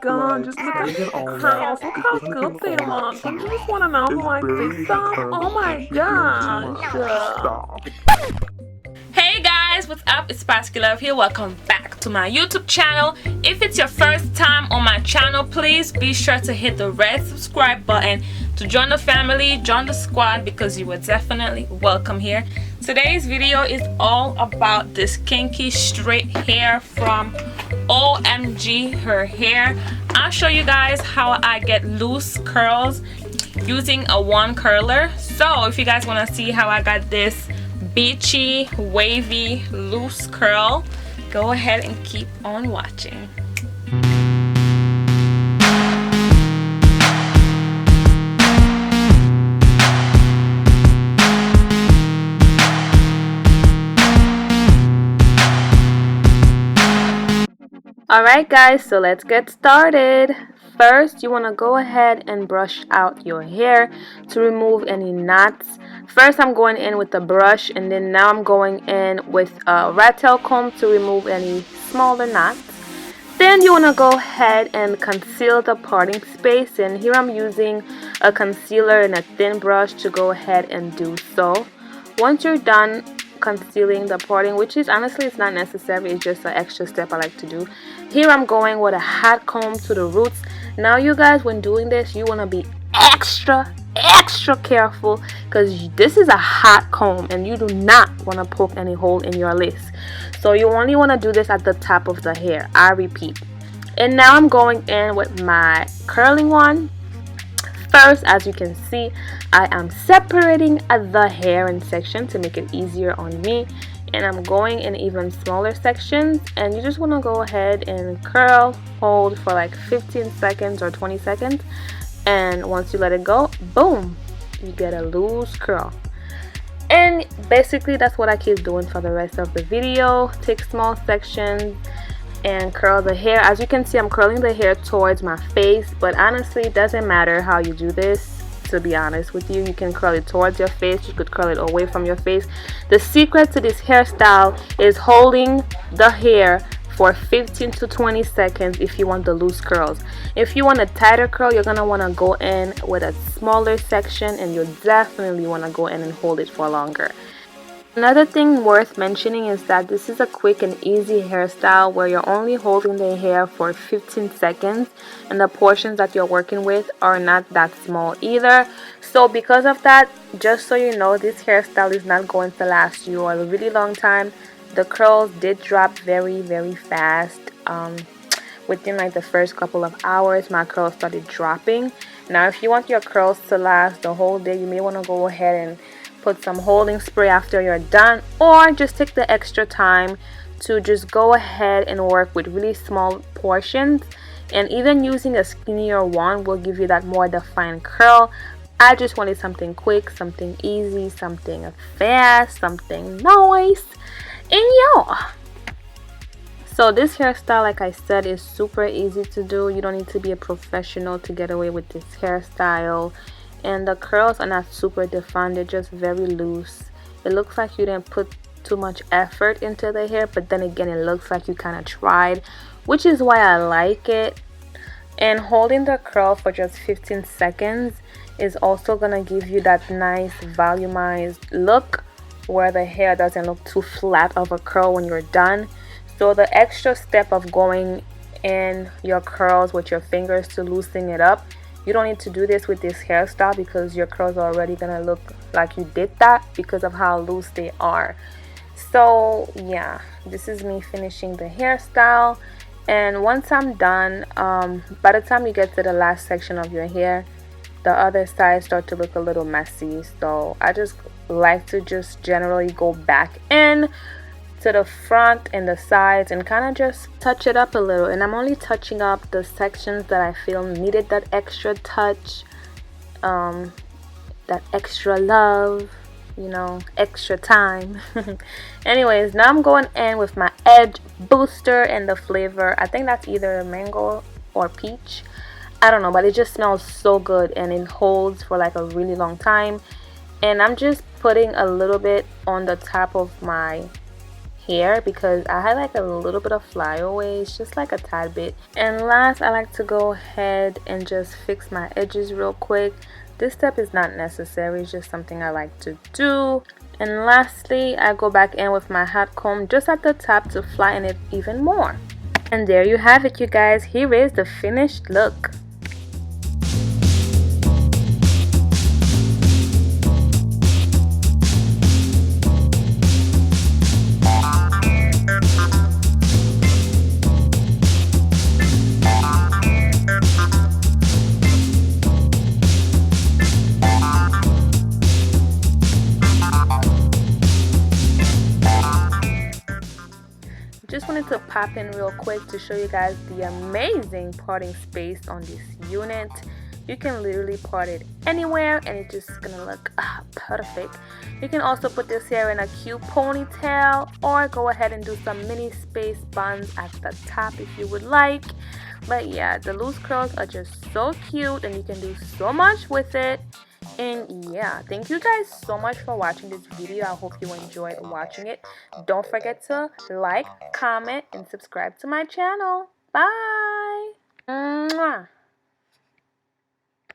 God, just look at the curls. Look how good they look. Don't you just want to know how I fix them? Oh my gosh. Hey guys, what's up? It's Paskiiluv here. Welcome back to my YouTube channel. If it's your first time on my channel, please be sure to hit the red subscribe button to join the family, join the squad, because you are definitely welcome here. Today's video is all about this kinky straight hair from Omgherhair. I'll show you guys how I get loose curls using a one curler. So if you guys want to see how I got this beachy, wavy, loose curl, go ahead and keep on watching. Alright guys, so let's get started. First, you want to go ahead and brush out your hair to remove any knots. First, I'm going in with the brush, and then now I'm going in with a rat tail comb to remove any smaller knots. Then you want to go ahead and conceal the parting space, and here I'm using a concealer and a thin brush to go ahead and do so. Once you're done concealing the parting, which is honestly, it's not necessary, it's just an extra step I like to do. Here I'm going with a hot comb to the roots. Now you guys, when doing this, you want to be extra careful, because this is a hot comb and you do not want to poke any hole in your lace. So you only want to do this at the top of the hair, I repeat. And now I'm going in with my curling one. First, as you can see, I am separating the hair in sections to make it easier on me, and I'm going in even smaller sections. And you just want to go ahead and curl, hold for like 15 seconds or 20 seconds, and once you let it go, boom, you get a loose curl. And basically that's what I keep doing for the rest of the video. Take small sections and curl the hair. As you can see, I'm curling the hair towards my face, but honestly it doesn't matter how you do this. To be honest with you, you can curl it towards your face, you could curl it away from your face. The secret to this hairstyle is holding the hair for 15 to 20 seconds if you want the loose curls. If you want a tighter curl, you're gonna want to go in with a smaller section, and you definitely want to go in and hold it for longer. Another thing worth mentioning is that this is a quick and easy hairstyle where you're only holding the hair for 15 seconds, and the portions that you're working with are not that small either. So because of that, just so you know, this hairstyle is not going to last you a really long time. The curls did drop very fast. Within like the first couple of hours, my curls started dropping. Now if you want your curls to last the whole day, you may want to go ahead and put some holding spray after you're done, or just take the extra time to just go ahead and work with really small portions. And even using a skinnier one will give you that more defined curl. I just wanted something quick, something easy, something fast, something nice, and yeah. So this hairstyle, like I said, is super easy to do. You don't need to be a professional to get away with this hairstyle. And the curls are not super defined, they're just very loose. It looks like you didn't put too much effort into the hair, but then again it looks like you kind of tried, which is why I like it. And holding the curl for just 15 seconds is also gonna give you that nice volumized look where the hair doesn't look too flat of a curl when you're done. So the extra step of going in your curls with your fingers to loosen it up, you don't need to do this with this hairstyle, because your curls are already gonna look like you did that because of how loose they are. So yeah, this is me finishing the hairstyle. And once I'm done, by the time you get to the last section of your hair, the other sides start to look a little messy. So I just like to just generally go back in to the front and the sides and kind of just touch it up a little. And I'm only touching up the sections that I feel needed that extra touch, that extra love, you know, extra time. Anyways, now I'm going in with my edge booster and the flavor, I think that's either mango or peach, I don't know, but it just smells so good and it holds for like a really long time. And I'm just putting a little bit on the top of my hair because I had like a little bit of flyaways, just like a tad bit. And last, I like to go ahead and just fix my edges real quick. This step is not necessary, it's just something I like to do. And lastly, I go back in with my hot comb just at the top to flatten it even more. And there you have it, you guys. Here is the finished look. Just wanted to pop in real quick to show you guys the amazing parting space on this unit. You can literally part it anywhere and it's just gonna look perfect. You can also put this hair in a cute ponytail or go ahead and do some mini space buns at the top if you would like. But yeah, the loose curls are just so cute and you can do so much with it. And yeah, thank you guys so much for watching this video. I hope you enjoyed watching it. Don't forget to like, comment, and subscribe to my channel. Bye. Mwah.